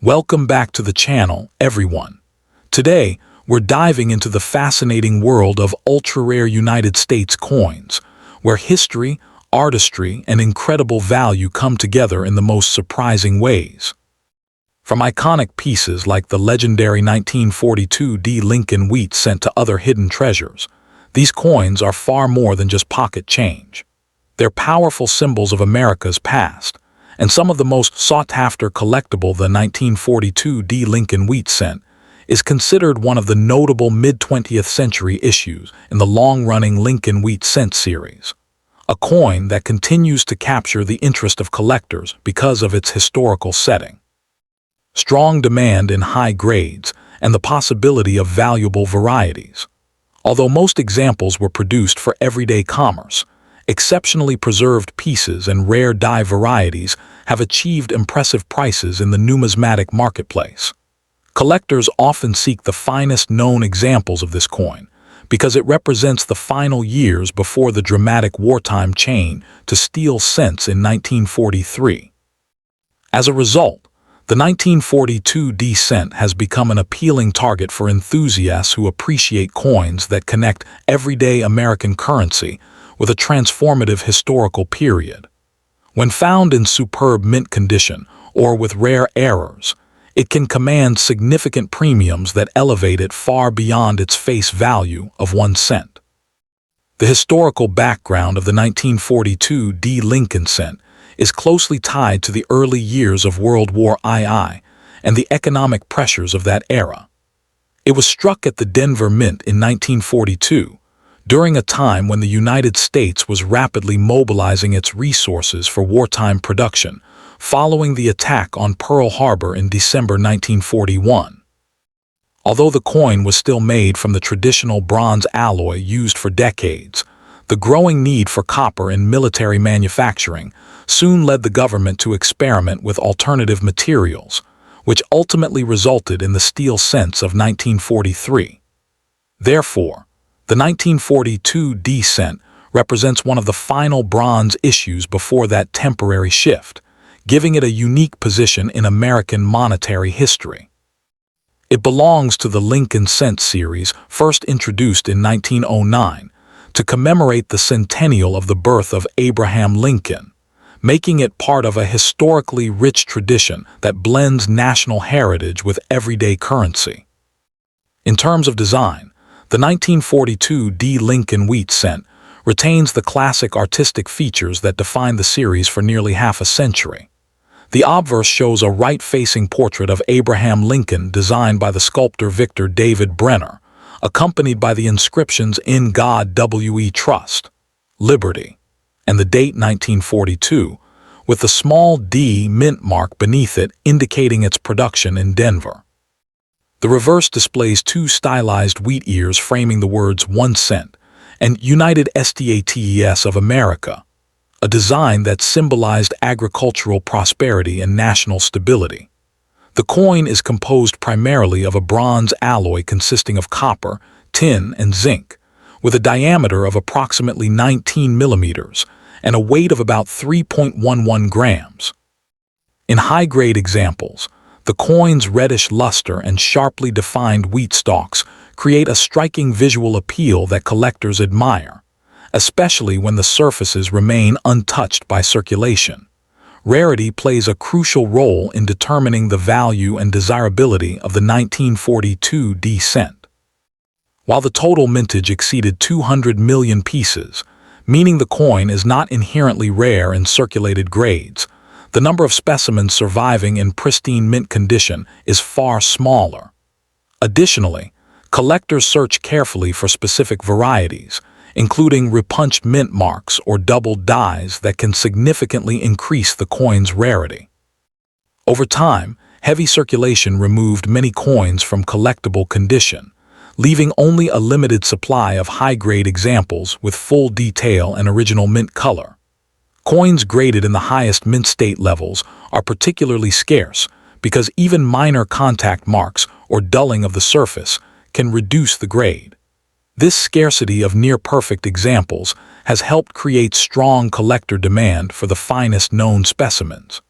Welcome back to the channel, everyone. Today, we're diving into the fascinating world of ultra-rare United States coins, where history, artistry, and incredible value come together in the most surprising ways. From iconic pieces like the legendary 1942 D. Lincoln wheat cent to other hidden treasures, these coins are far more than just pocket change. They're powerful symbols of America's past, and some of the most sought-after collectible, the 1942 D. Lincoln wheat cent, is considered one of the notable mid-20th century issues in the long-running Lincoln wheat cent series, a coin that continues to capture the interest of collectors because of its historical setting. Strong demand in high grades, and the possibility of valuable varieties. Although most examples were produced for everyday commerce, exceptionally preserved pieces and rare die varieties have achieved impressive prices in the numismatic marketplace. Collectors often seek the finest known examples of this coin because it represents the final years before the dramatic wartime change to steel cents in 1943. As a result, the 1942 D cent has become an appealing target for enthusiasts who appreciate coins that connect everyday American currency with a transformative historical period. When found in superb mint condition or with rare errors, it can command significant premiums that elevate it far beyond its face value of 1 cent. The historical background of the 1942 D. Lincoln cent is closely tied to the early years of World War II and the economic pressures of that era. It was struck at the Denver Mint in 1942, during a time when the United States was rapidly mobilizing its resources for wartime production, following the attack on Pearl Harbor in December 1941. Although the coin was still made from the traditional bronze alloy used for decades, the growing need for copper in military manufacturing soon led the government to experiment with alternative materials, which ultimately resulted in the steel cents of 1943. Therefore, the 1942 D cent represents one of the final bronze issues before that temporary shift, giving it a unique position in American monetary history. It belongs to the Lincoln cent series, first introduced in 1909, to commemorate the centennial of the birth of Abraham Lincoln, making it part of a historically rich tradition that blends national heritage with everyday currency. In terms of design, the 1942 D. Lincoln wheat cent retains the classic artistic features that define the series for nearly half a century. The obverse shows a right-facing portrait of Abraham Lincoln designed by the sculptor Victor David Brenner, accompanied by the inscriptions "In God We Trust," "Liberty," and the date 1942, with the small D mint mark beneath it indicating its production in Denver. The reverse displays two stylized wheat ears framing the words 1 cent and United States of America, a design that symbolized agricultural prosperity and national stability. The coin is composed primarily of a bronze alloy consisting of copper, tin, and zinc, with a diameter of approximately 19 millimeters and a weight of about 3.11 grams. In high-grade examples, the coin's reddish luster and sharply defined wheat stalks create a striking visual appeal that collectors admire, especially when the surfaces remain untouched by circulation. Rarity plays a crucial role in determining the value and desirability of the 1942 D cent. While the total mintage exceeded 200 million pieces, meaning the coin is not inherently rare in circulated grades, the number of specimens surviving in pristine mint condition is far smaller. Additionally, collectors search carefully for specific varieties, including repunched mint marks or doubled dies that can significantly increase the coin's rarity. Over time, heavy circulation removed many coins from collectible condition, leaving only a limited supply of high-grade examples with full detail and original mint color. Coins graded in the highest mint state levels are particularly scarce because even minor contact marks or dulling of the surface can reduce the grade. This scarcity of near-perfect examples has helped create strong collector demand for the finest known specimens.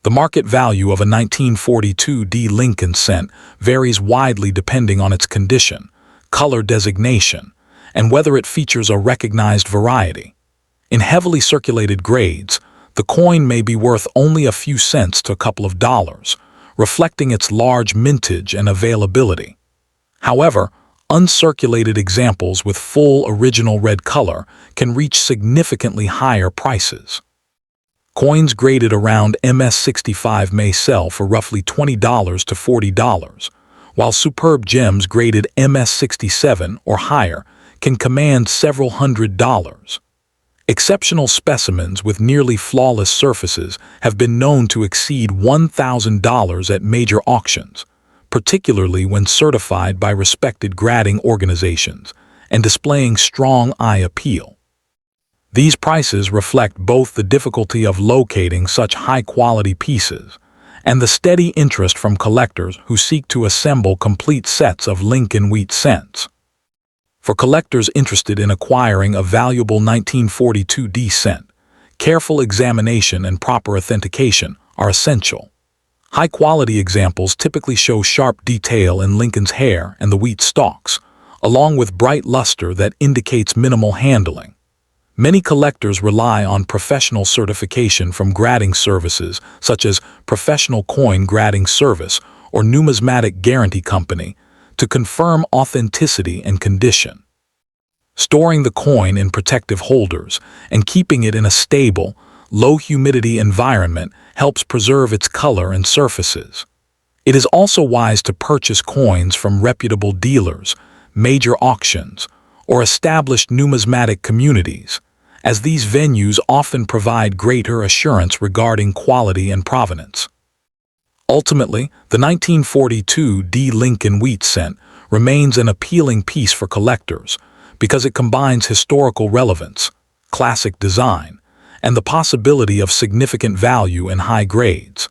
The market value of a 1942 D Lincoln cent varies widely depending on its condition, color designation, and whether it features a recognized variety. In heavily circulated grades, the coin may be worth only a few cents to a couple of dollars, reflecting its large mintage and availability. However, uncirculated examples with full original red color can reach significantly higher prices. Coins graded around MS-65 may sell for roughly $20 to $40, while superb gems graded MS-67 or higher can command several $100s. Exceptional specimens with nearly flawless surfaces have been known to exceed $1,000 at major auctions, particularly when certified by respected grading organizations and displaying strong eye appeal. These prices reflect both the difficulty of locating such high-quality pieces and the steady interest from collectors who seek to assemble complete sets of Lincoln wheat cents. For collectors interested in acquiring a valuable 1942 D cent, careful examination and proper authentication are essential. High-quality examples typically show sharp detail in Lincoln's hair and the wheat stalks, along with bright luster that indicates minimal handling. Many collectors rely on professional certification from grading services such as Professional Coin Grading Service or Numismatic Guarantee Company to confirm authenticity and condition. Storing the coin in protective holders and keeping it in a stable, low-humidity environment helps preserve its color and surfaces. It is also wise to purchase coins from reputable dealers, major auctions, or established numismatic communities, as these venues often provide greater assurance regarding quality and provenance. Ultimately, the 1942 D Lincoln wheat cent remains an appealing piece for collectors because it combines historical relevance, classic design, and the possibility of significant value in high grades.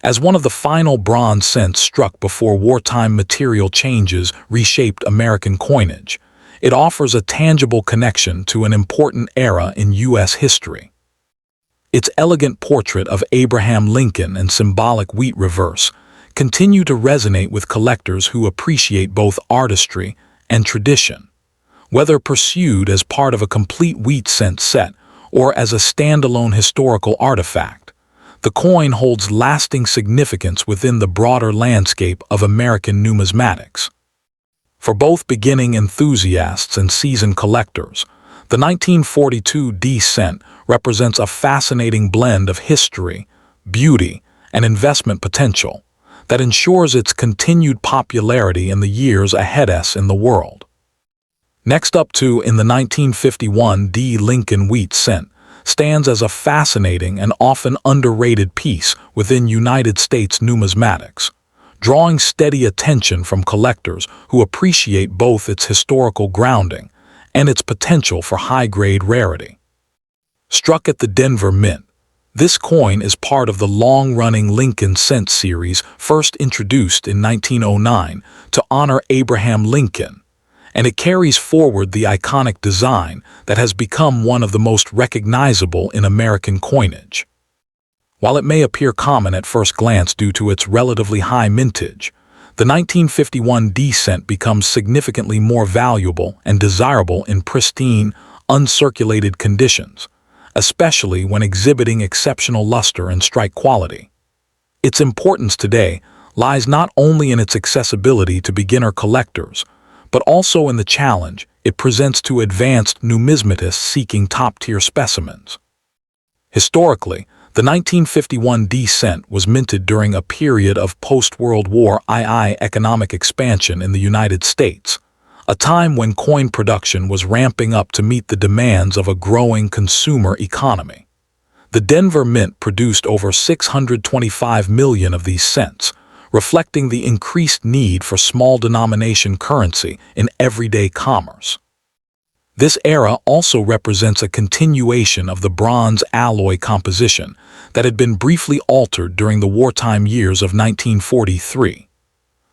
As one of the final bronze cents struck before wartime material changes reshaped American coinage, it offers a tangible connection to an important era in U.S. history. Its elegant portrait of Abraham Lincoln and symbolic wheat reverse continue to resonate with collectors who appreciate both artistry and tradition. Whether pursued as part of a complete wheat cent set or as a standalone historical artifact, the coin holds lasting significance within the broader landscape of American numismatics. For both beginning enthusiasts and seasoned collectors, the 1942 D cent represents a fascinating blend of history, beauty, and investment potential that ensures its continued popularity in the years ahead of us in the world. Next up in the 1951 D Lincoln wheat cent stands as a fascinating and often underrated piece within United States numismatics, drawing steady attention from collectors who appreciate both its historical grounding and its potential for high-grade rarity. Struck at the Denver Mint, this coin is part of the long-running Lincoln cent series first introduced in 1909 to honor Abraham Lincoln, and it carries forward the iconic design that has become one of the most recognizable in American coinage. While it may appear common at first glance due to its relatively high mintage, the 1951 D cent becomes significantly more valuable and desirable in pristine, uncirculated conditions, especially when exhibiting exceptional luster and strike quality. Its importance today lies not only in its accessibility to beginner collectors, but also in the challenge it presents to advanced numismatists seeking top-tier specimens. Historically, the 1951 D cent was minted during a period of post-World War II economic expansion in the United States, a time when coin production was ramping up to meet the demands of a growing consumer economy. The Denver Mint produced over 625 million of these cents, reflecting the increased need for small-denomination currency in everyday commerce. This era also represents a continuation of the bronze alloy composition that had been briefly altered during the wartime years of 1943.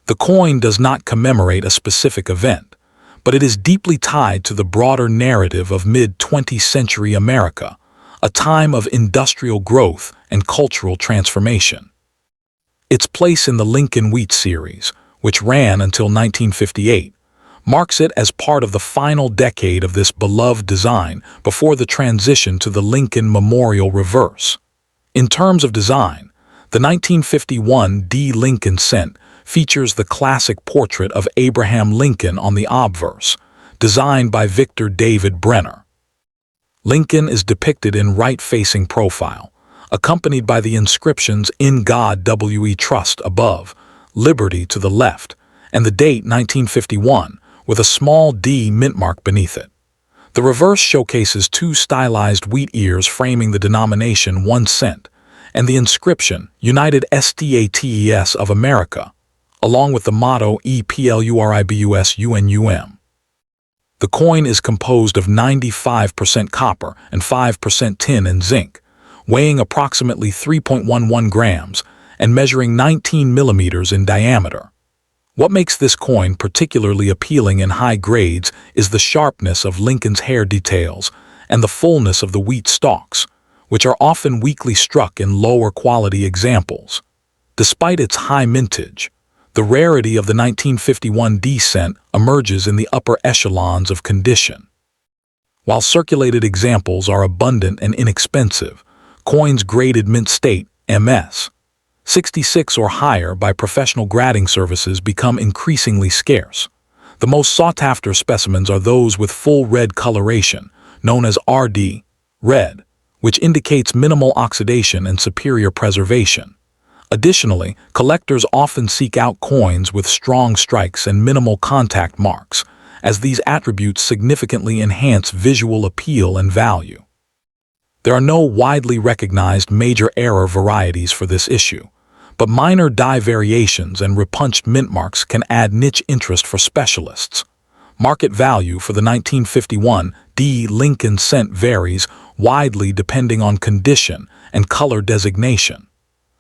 The coin does not commemorate a specific event, but it is deeply tied to the broader narrative of mid-20th century America, a time of industrial growth and cultural transformation. Its place in the Lincoln Wheat series, which ran until 1958, marks it as part of the final decade of this beloved design before the transition to the Lincoln Memorial Reverse. In terms of design, the 1951 D. Lincoln cent features the classic portrait of Abraham Lincoln on the obverse, designed by Victor David Brenner. Lincoln is depicted in right-facing profile, accompanied by the inscriptions "In God We Trust" above, "Liberty" to the left, and the date 1951 with a small D mint mark beneath it. The reverse showcases two stylized wheat ears framing the denomination 1 cent and the inscription "United States of America," along with the motto "EPLURIBUS UNUM." The coin is composed of 95% copper and 5% tin and zinc, weighing approximately 3.11 grams and measuring 19 millimeters in diameter. What makes this coin particularly appealing in high grades is the sharpness of Lincoln's hair details and the fullness of the wheat stalks, which are often weakly struck in lower quality examples. Despite its high mintage, the rarity of the 1951 D cent emerges in the upper echelons of condition. While circulated examples are abundant and inexpensive, coins graded mint state MS 66 or higher by professional grading services become increasingly scarce. The most sought-after specimens are those with full red coloration, known as RD, red, which indicates minimal oxidation and superior preservation. Additionally, collectors often seek out coins with strong strikes and minimal contact marks, as these attributes significantly enhance visual appeal and value. There are no widely recognized major error varieties for this issue, but minor die variations and repunched mint marks can add niche interest for specialists. Market value for the 1951 D. Lincoln cent varies widely depending on condition and color designation.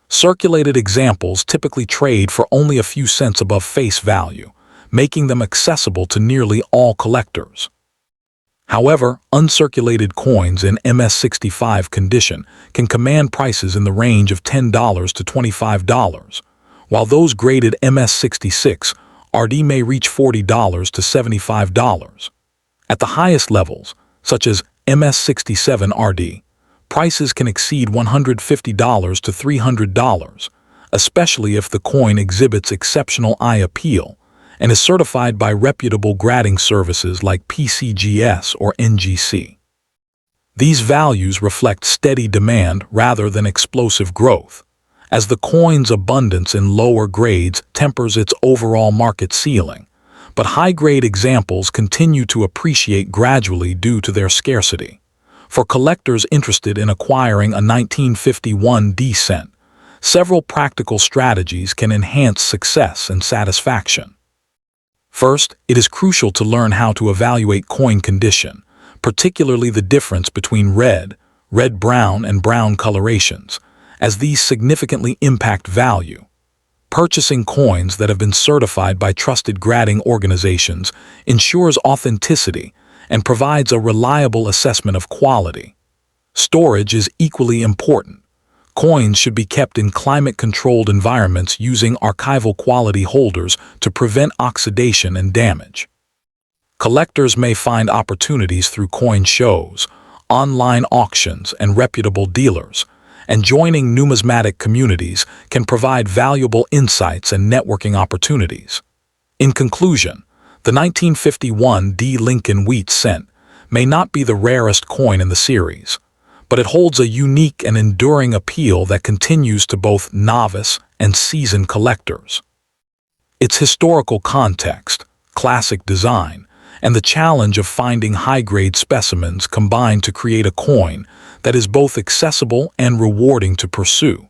Circulated examples typically trade for only a few cents above face value, making them accessible to nearly all collectors. However, uncirculated coins in MS-65 condition can command prices in the range of $10 to $25, while those graded MS-66 RD may reach $40 to $75. At the highest levels, such as MS-67 RD, prices can exceed $150 to $300, especially if the coin exhibits exceptional eye appeal and is certified by reputable grading services like PCGS or NGC. These values reflect steady demand rather than explosive growth, as the coin's abundance in lower grades tempers its overall market ceiling, but high-grade examples continue to appreciate gradually due to their scarcity. For collectors interested in acquiring a 1951 D cent, several practical strategies can enhance success and satisfaction. First, it is crucial to learn how to evaluate coin condition, particularly the difference between red, red-brown, and brown colorations, as these significantly impact value. Purchasing coins that have been certified by trusted grading organizations ensures authenticity and provides a reliable assessment of quality. Storage is equally important. Coins should be kept in climate-controlled environments using archival quality holders to prevent oxidation and damage. Collectors may find opportunities through coin shows, online auctions, and reputable dealers, and joining numismatic communities can provide valuable insights and networking opportunities. In conclusion, the 1951 D. Lincoln Wheat cent may not be the rarest coin in the series, but it holds a unique and enduring appeal that continues to both novice and seasoned collectors. Its historical context, classic design, and the challenge of finding high-grade specimens combine to create a coin that is both accessible and rewarding to pursue.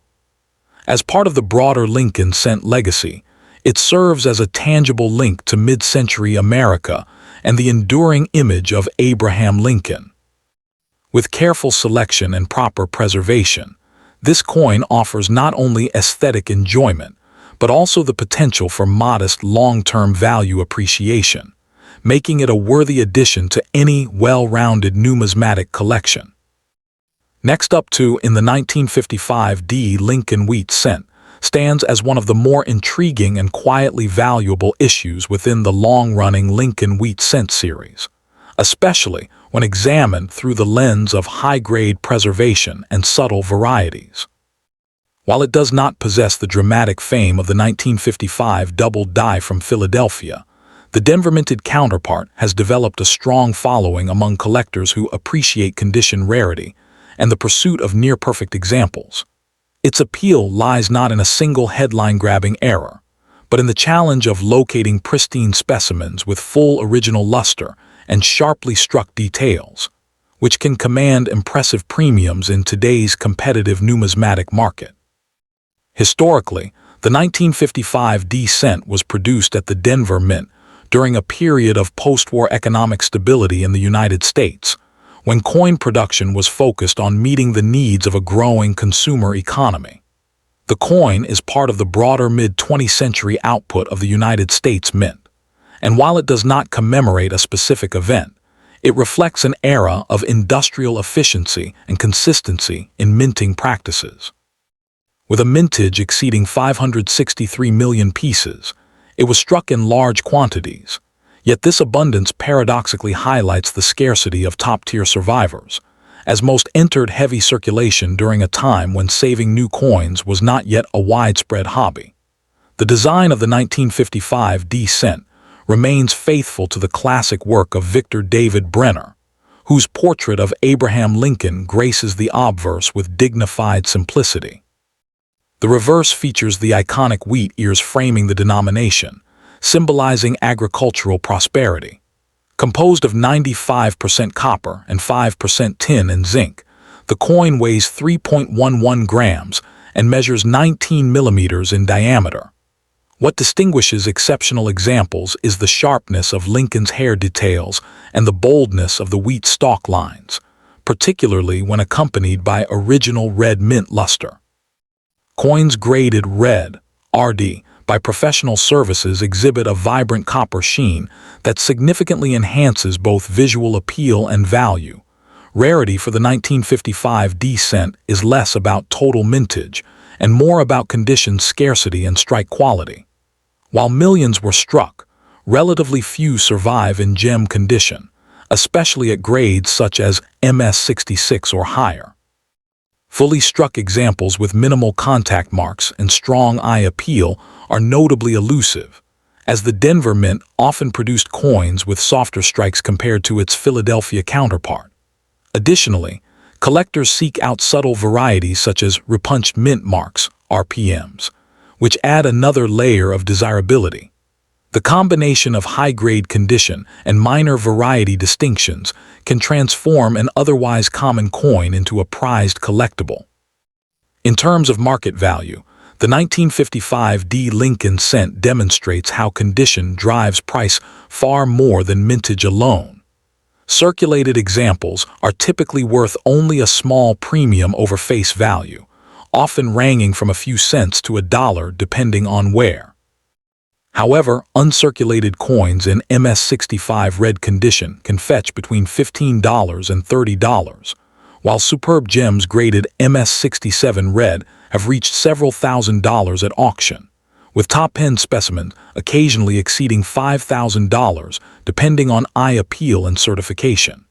As part of the broader Lincoln cent legacy, it serves as a tangible link to mid-century America and the enduring image of Abraham Lincoln. With careful selection and proper preservation, this coin offers not only aesthetic enjoyment, but also the potential for modest long-term value appreciation, making it a worthy addition to any well-rounded numismatic collection. Next up in the 1955 D Lincoln Wheat Cent stands as one of the more intriguing and quietly valuable issues within the long-running Lincoln Wheat Cent series, especially when examined through the lens of high-grade preservation and subtle varieties. While it does not possess the dramatic fame of the 1955 double die from Philadelphia, the Denver minted counterpart has developed a strong following among collectors who appreciate condition rarity and the pursuit of near-perfect examples. Its appeal lies not in a single headline-grabbing error, but in the challenge of locating pristine specimens with full original luster and sharply struck details, which can command impressive premiums in today's competitive numismatic market. Historically, the 1955 D cent was produced at the Denver Mint during a period of post-war economic stability in the United States, when coin production was focused on meeting the needs of a growing consumer economy. The coin is part of the broader mid-20th century output of the United States Mint, and while it does not commemorate a specific event, it reflects an era of industrial efficiency and consistency in minting practices. With a mintage exceeding 563 million pieces, it was struck in large quantities, yet this abundance paradoxically highlights the scarcity of top-tier survivors, as most entered heavy circulation during a time when saving new coins was not yet a widespread hobby. The design of the 1955 D cent remains faithful to the classic work of Victor David Brenner, whose portrait of Abraham Lincoln graces the obverse with dignified simplicity. The reverse features the iconic wheat ears framing the denomination, symbolizing agricultural prosperity. Composed of 95% copper and 5% tin and zinc, the coin weighs 3.11 grams and measures 19 millimeters in diameter. What distinguishes exceptional examples is the sharpness of Lincoln's hair details and the boldness of the wheat stalk lines, particularly when accompanied by original red mint luster. Coins graded red, RD, by professional services exhibit a vibrant copper sheen that significantly enhances both visual appeal and value. Rarity for the 1955 D cent is less about total mintage and more about condition scarcity and strike quality. While millions were struck, relatively few survive in gem condition, especially at grades such as MS66 or higher. Fully struck examples with minimal contact marks and strong eye appeal are notably elusive, as the Denver Mint often produced coins with softer strikes compared to its Philadelphia counterpart. Additionally, collectors seek out subtle varieties such as repunched mint marks, RPMs, which add another layer of desirability. The combination of high-grade condition and minor variety distinctions can transform an otherwise common coin into a prized collectible. In terms of market value, the 1955 D Lincoln cent demonstrates how condition drives price far more than mintage alone. Circulated examples are typically worth only a small premium over face value, often ranging from a few cents to $1 depending on where. However, uncirculated coins in MS65 red condition can fetch between $15 and $30, while superb gems graded MS67 red have reached several $1,000s at auction, with top-end specimens occasionally exceeding $5,000 depending on eye appeal and certification.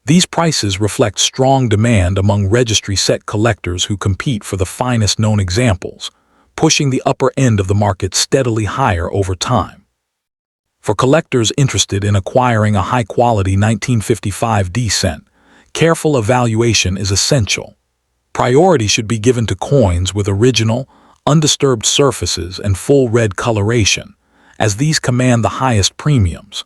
These prices reflect strong demand among registry set collectors who compete for the finest known examples, pushing the upper end of the market steadily higher over time. For collectors interested in acquiring a high-quality 1955 D cent, careful evaluation is essential. Priority should be given to coins with original, undisturbed surfaces and full red coloration, as these command the highest premiums.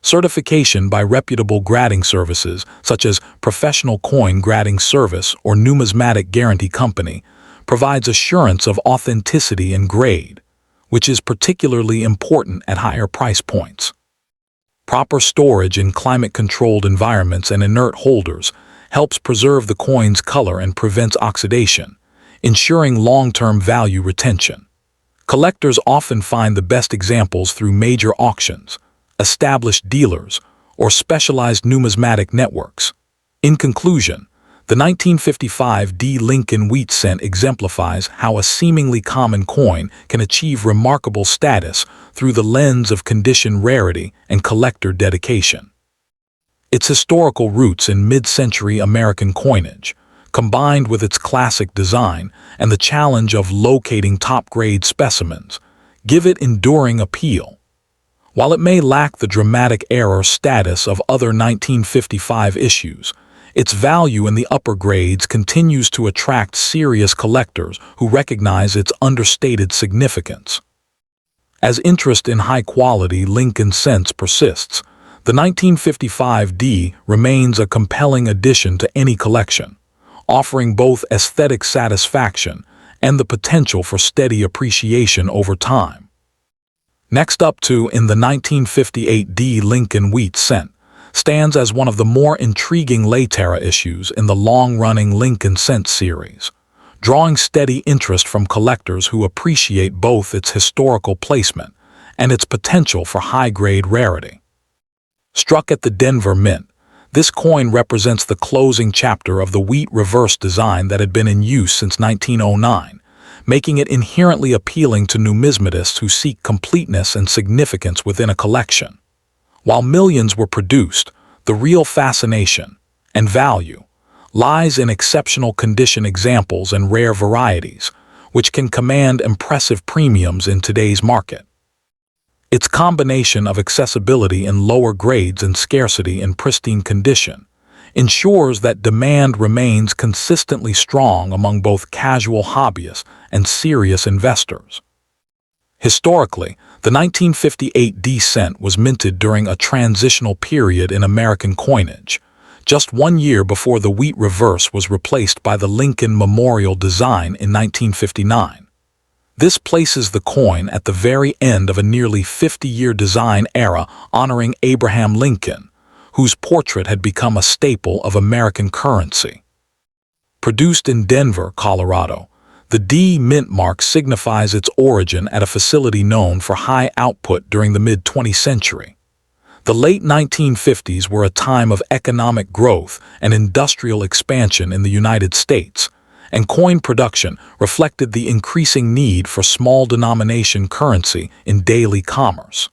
Certification by reputable grading services such as Professional Coin Grading Service or Numismatic Guarantee Company provides assurance of authenticity and grade, which is particularly important at higher price points. Proper storage in climate-controlled environments and inert holders helps preserve the coin's color and prevents oxidation, ensuring long-term value retention. Collectors often find the best examples through major auctions, established dealers, or specialized numismatic networks. In conclusion, The 1955 D. Lincoln wheat cent exemplifies how a seemingly common coin can achieve remarkable status through the lens of condition rarity and collector dedication. Its historical roots in mid-century American coinage, combined with its classic design and the challenge of locating top-grade specimens, give it enduring appeal. While it may lack the dramatic era status of other 1955 issues, its value in the upper grades continues to attract serious collectors who recognize its understated significance. As interest in high-quality Lincoln cents persists, the 1955 D remains a compelling addition to any collection, offering both aesthetic satisfaction and the potential for steady appreciation over time. Next up in the 1958 D. Lincoln wheat cent stands as one of the more intriguing late-era issues in the long-running Lincoln cent series, drawing steady interest from collectors who appreciate both its historical placement and its potential for high-grade rarity. Struck at the Denver Mint, this coin represents the closing chapter of the wheat reverse design that had been in use since 1909, making it inherently appealing to numismatists who seek completeness and significance within a collection. While millions were produced, the real fascination and value lies in exceptional condition examples and rare varieties, which can command impressive premiums in today's market. Its combination of accessibility in lower grades and scarcity in pristine condition ensures that demand remains consistently strong among both casual hobbyists and serious investors. Historically, the 1958 D cent was minted during a transitional period in American coinage, just 1 year before the wheat reverse was replaced by the Lincoln Memorial design in 1959. This places the coin at the very end of a nearly 50-year design era honoring Abraham Lincoln, whose portrait had become a staple of American currency. Produced in Denver, Colorado, the D mint mark signifies its origin at a facility known for high output during the mid-20th century. The late 1950s were a time of economic growth and industrial expansion in the United States, and coin production reflected the increasing need for small-denomination currency in daily commerce.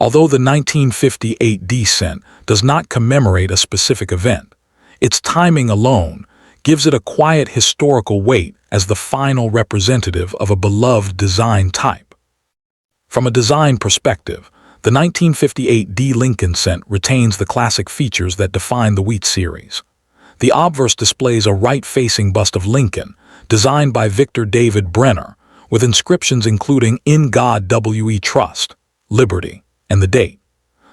Although the 1958 D cent does not commemorate a specific event, its timing alone gives it a quiet historical weight as the final representative of a beloved design type. From a design perspective, the 1958 D. Lincoln cent retains the classic features that define the wheat series. The obverse displays a right-facing bust of Lincoln, designed by Victor David Brenner, with inscriptions including "In God We Trust," "Liberty," and the date.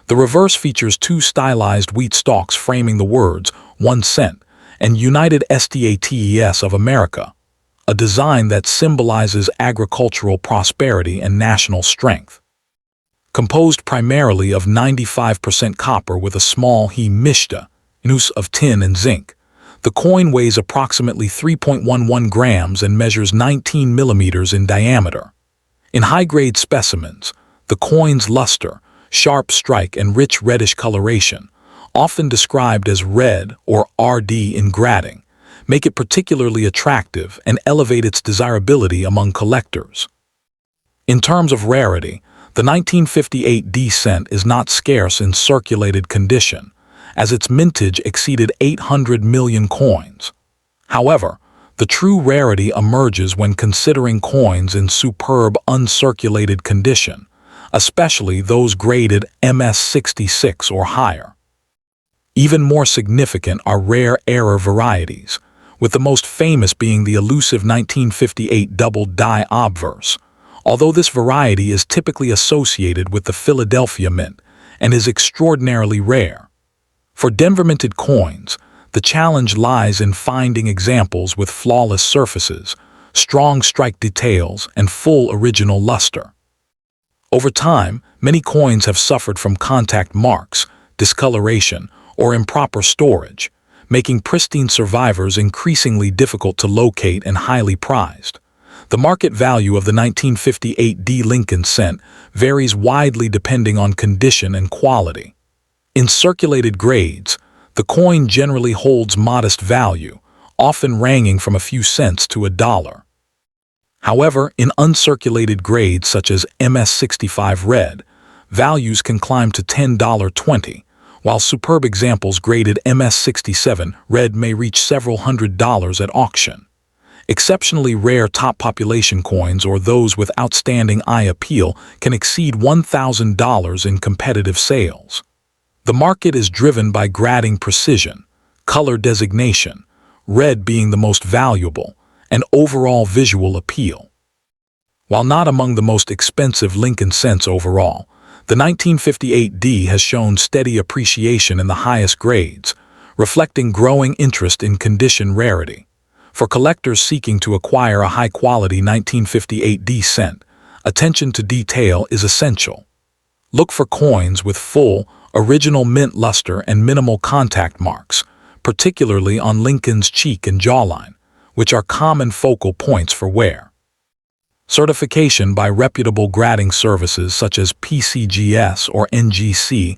The reverse features two stylized wheat stalks framing the words "1 cent" and "United States of America," a design that symbolizes agricultural prosperity and national strength. Composed primarily of 95% copper with a small he-mishta, use of tin and zinc, the coin weighs approximately 3.11 grams and measures 19 millimeters in diameter. In high-grade specimens, the coin's luster, sharp strike, and rich reddish coloration, often described as red or RD in grading, make it particularly attractive and elevate its desirability among collectors. In terms of rarity, the 1958 D cent is not scarce in circulated condition, as its mintage exceeded 800 million coins. However, the true rarity emerges when considering coins in superb uncirculated condition, especially those graded MS-66 or higher. Even more significant are rare error varieties, with the most famous being the elusive 1958 double die obverse, although this variety is typically associated with the Philadelphia Mint and is extraordinarily rare. For Denver-minted coins, the challenge lies in finding examples with flawless surfaces, strong strike details, and full original luster. Over time, many coins have suffered from contact marks, discoloration, or improper storage, making pristine survivors increasingly difficult to locate and highly prized. The market value of the 1958 D. Lincoln cent varies widely depending on condition and quality. In circulated grades, The coin generally holds modest value, often ranging from a few cents to $1. However, in uncirculated grades such as MS65 red, values can climb to $10.20, while superb examples graded MS67 red may reach several $100s at auction. Exceptionally rare top population coins or those with outstanding eye appeal can exceed $1,000 in competitive sales. The market is driven by grading precision, color designation, red being the most valuable, and overall visual appeal. While not among the most expensive Lincoln cents overall, the 1958D has shown steady appreciation in the highest grades, reflecting growing interest in condition rarity. For collectors seeking to acquire a high-quality 1958D cent, attention to detail is essential. Look for coins with full, original mint luster and minimal contact marks, particularly on Lincoln's cheek and jawline, which are common focal points for wear. Certification by reputable grading services such as PCGS or NGC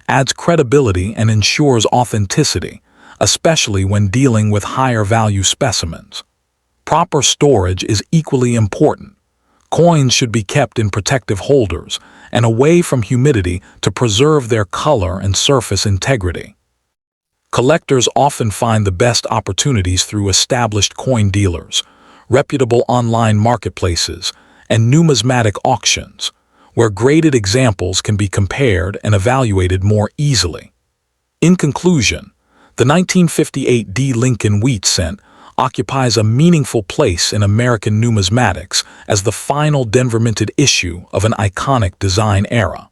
adds credibility and ensures authenticity, especially when dealing with higher-value specimens. Proper storage is equally important. Coins should be kept in protective holders and away from humidity to preserve their color and surface integrity. Collectors often find the best opportunities through established coin dealers, reputable online marketplaces, and numismatic auctions, where graded examples can be compared and evaluated more easily. In conclusion, the 1958D Lincoln wheat cent occupies a meaningful place in American numismatics as the final Denver minted issue of an iconic design era.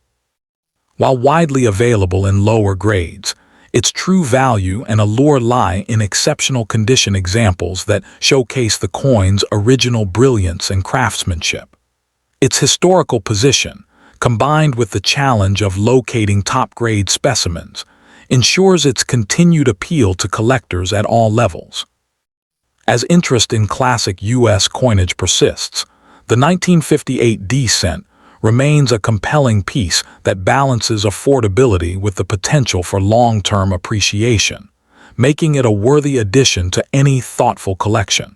While widely available in lower grades, its true value and allure lie in exceptional condition examples that showcase the coin's original brilliance and craftsmanship. Its historical position, combined with the challenge of locating top-grade specimens, ensures its continued appeal to collectors at all levels. As interest in classic U.S. coinage persists, the 1958D cent remains a compelling piece that balances affordability with the potential for long-term appreciation, making it a worthy addition to any thoughtful collection.